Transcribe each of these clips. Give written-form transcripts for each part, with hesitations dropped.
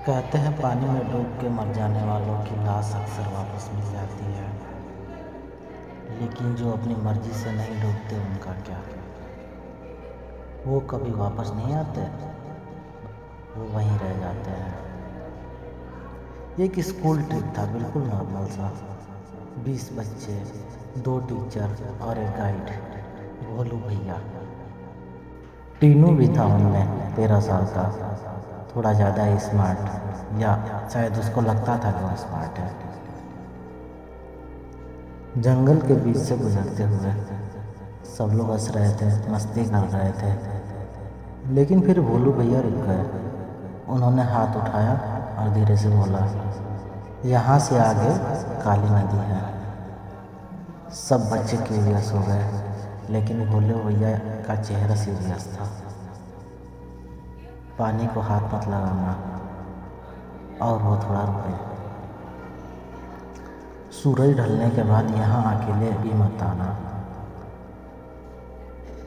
कहते हैं पानी में डूब के मर जाने वालों की लाश अक्सर वापस मिल जाती है, लेकिन जो अपनी मर्जी से नहीं डूबते उनका क्या? वो कभी वापस नहीं आते, वो वहीं रह जाते हैं। एक स्कूल ट्रिप था, बिल्कुल नॉर्मल सा। 20 बच्चे, 2 टीचर और एक गाइड, भोलू भैया। टीनू भी था उनमें, 13 साल का, थोड़ा ज़्यादा स्मार्ट, या शायद उसको लगता था कि वो स्मार्ट है। जंगल के बीच से गुजरते हुए सब लोग हंस रहे थे, मस्ती कर रहे थे, लेकिन फिर भोलू भैया रुक गए। उन्होंने हाथ उठाया और धीरे से बोला, यहाँ से आगे काली नदी है। सब बच्चे क्यूरियस हो गए, लेकिन भोले भैया का चेहरा सीरियस था। पानी को हाथ मत लगाना, और वो थोड़ा रुके। सूरज ढलने के बाद यहाँ अकेले भी मत आना।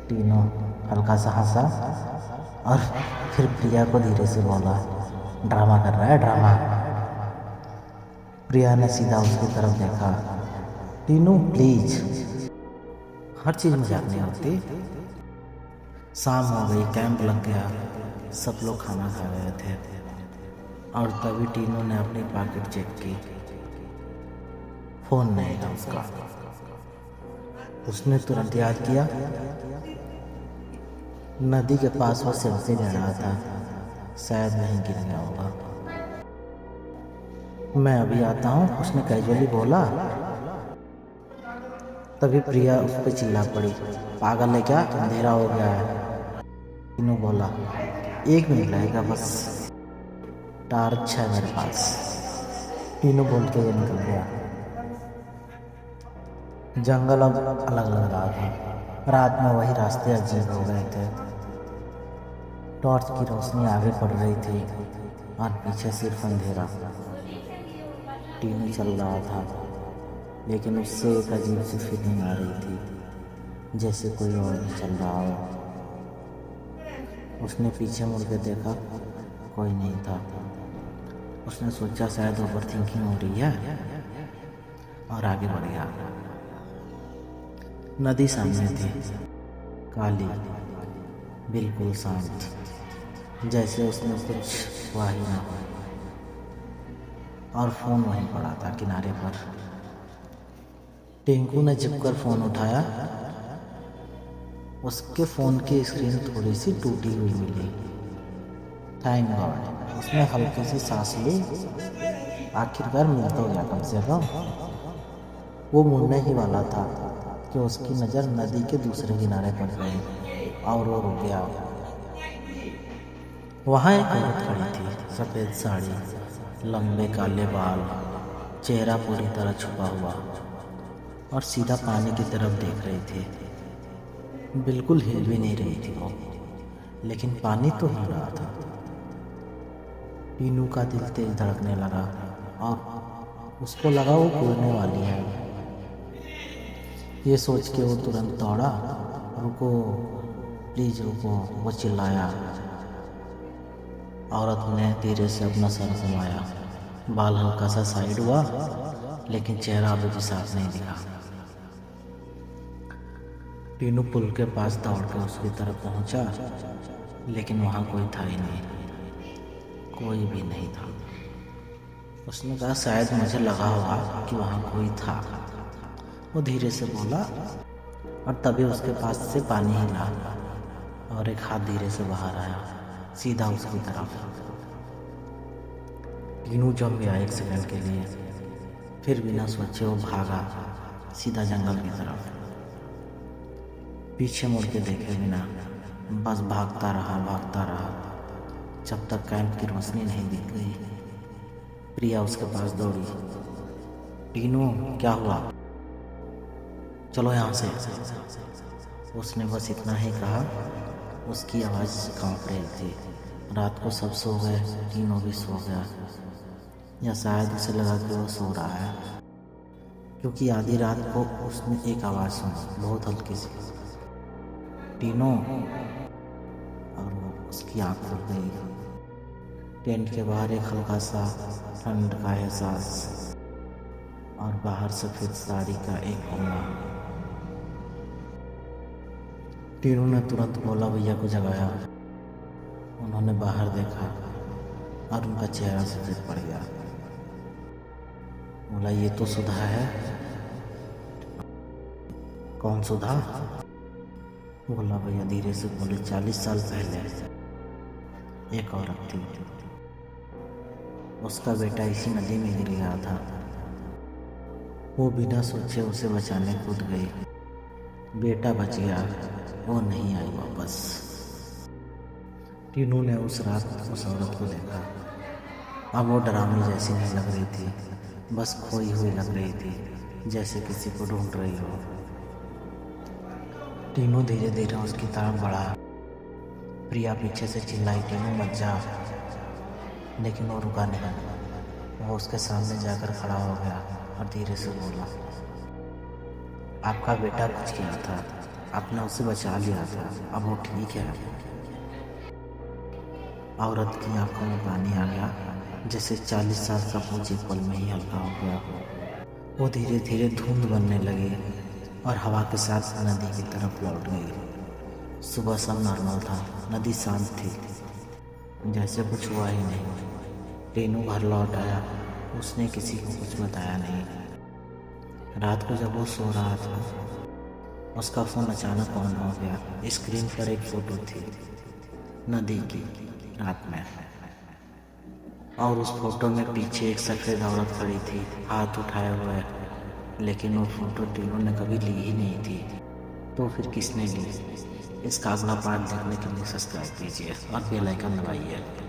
तीनों हल्का सा हंसा और फिर प्रिया को धीरे से बोला, ड्रामा कर रहा है, ड्रामा। प्रिया ने सीधा उसकी तरफ देखा। टीनू प्लीज, हर चीज़ मजाक नहीं होती। शाम हो गई, कैंप लग गया, सब लोग खाना खा रहे थे, और तभी टीनू ने अपनी पॉकेट चेक की। फोन नहीं था उसका। उसने तुरंत याद किया, नदी के पास वो सेल्फी ले रहा था, शायद वहीं गिर गया होगा। मैं अभी आता हूँ, उसने कैजुअली बोला। तभी प्रिया उस पर चिल्ला पड़ी, पागल है क्या, अंधेरा हो गया है। तीनों बोला, 1 मिनट लगेगा बस, टार्च है मेरे पास। तीनों बोल के वो निकल गया। जंगल अब अलग लग रहा था। रात में वही रास्ते अजीब हो गए थे। टॉर्च की रोशनी आगे पड़ रही थी और पीछे सिर्फ अंधेरा। टीनू चल रहा था, लेकिन उससे एक अजीब सी फीलिंग आ रही थी, जैसे कोई और भी चल रहा हो। उसने पीछे मुड़ के देखा, कोई नहीं था। उसने सोचा शायद ओवर थिंकिंग हो रही है, और आगे बढ़ गया। नदी सामने थी, काली, बिल्कुल शांत, जैसे उसमें कुछ हुआ ही ना हो। और फोन वहीं पड़ा था किनारे पर। टिंकू ने झुककर फोन उठाया। उसके फोन की स्क्रीन थोड़ी सी टूटी हुई मिली। थैंक गॉड, उसने हल्की सी सांस ली। आखिरकार मिल तो गया कम से कम। वो मुड़ने ही वाला था कि उसकी नज़र नदी के दूसरे किनारे पड़ गई, और वो रुक गया। वहाँ एक औरत खड़ी थी, सफ़ेद साड़ी, लंबे काले बाल, चेहरा पूरी तरह छुपा हुआ, और सीधा पानी की तरफ देख रही थी। बिल्कुल हिल भी नहीं रही थी वो, लेकिन पानी तो हिल रहा था। टीनू का दिल तेज धड़कने लगा, और उसको लगा वो कूदने वाली है। ये सोच के वो तुरंत दौड़ा। रुको, प्लीज रुको, वो चिल्लाया। औरत ने धीरे से अपना सर घुमाया। बाल हल्का सा साइड हुआ, लेकिन चेहरा अभी भी साफ नहीं दिखा। टीनू पुल के पास दौड़कर उसकी तरफ पहुंचा, लेकिन वहां कोई था ही नहीं, कोई भी नहीं था। उसने कहा, शायद मुझे लगा होगा कि वहां कोई था। वो धीरे से बोला, और तभी उसके पास से पानी हिला, और एक हाथ धीरे से बाहर आया, सीधा उसकी तरफ। टीनू जम गया 1 सेकंड के लिए, फिर बिना सोचे वो भागा सीधा जंगल की तरफ, पीछे मुड़ के देखे बिना। बस भागता रहा, जब तक कैंप की रोशनी नहीं दिख गई। प्रिया उसके पास दौड़ी। टीनू, क्या हुआ, चलो यहाँ से। उसने बस इतना ही कहा। उसकी आवाज़ कांप रही थी। रात को सब सो गए, टीनू भी सो गया, या शायद उसे लगा कि वो सो रहा है, क्योंकि आधी रात को उसने एक आवाज़ सुनी, बहुत हल्की सी, टीनू, और वो उसकी आँख खुल गई। टेंट के बाहर एक हल्का सा ठंड का एहसास और बाहर सफेद साड़ी का एक कोना। तीनों ने तुरंत भोला भैया को जगाया। उन्होंने बाहर देखा और उनका चेहरा सफेद पड़ गया। बोला, ये तो सुधा है। कौन सुधा? भोला भैया धीरे से बोले, 40 साल पहले एक औरत थी, उसका बेटा इसी नदी में गिर गया था। वो बिना सोचे उसे बचाने कूद गई। बेटा बच गया, वो नहीं आई वापस। टीनू ने उस रात उस औरत को देखा। अब वो डरावनी जैसी नहीं लग रही थी, बस खोई हुई लग रही थी, जैसे किसी को ढूंढ रही हो। टीनू धीरे धीरे उसकी तरफ बढ़ा। प्रिया पीछे से चिल्लाई, टीनू मत जा। लेकिन वो रुका नहीं। वो उसके सामने जाकर खड़ा हो गया और धीरे से बोला, आपका बेटा बच गया था, आपने उसे बचा लिया था, अब वो ठीक है। औरत की आंखों में पानी आ गया, जैसे 40 साल का बोझ एक पल में ही हल्का हो गया। वो धीरे धीरे धुंध बनने लगी और हवा के साथ नदी की तरफ लौट गई। सुबह सब नॉर्मल था, नदी शांत थी, जैसे कुछ हुआ ही नहीं। टीनू घर लौट आया। उसने किसी को कुछ बताया नहीं। रात को जब वो सो रहा था, उसका फ़ोन अचानक ऑन हो गया। स्क्रीन पर एक फ़ोटो थी नदी की रात में, और उस फोटो में पीछे एक सफ़ेद औरत खड़ी थी, हाथ उठाए हुए। लेकिन वो फोटो टीनू ने कभी ली ही नहीं थी। तो फिर किसने ली? इसका अगला पार्ट देखने के लिए सब्सक्राइब कीजिए और बेल आइकन दबाइए।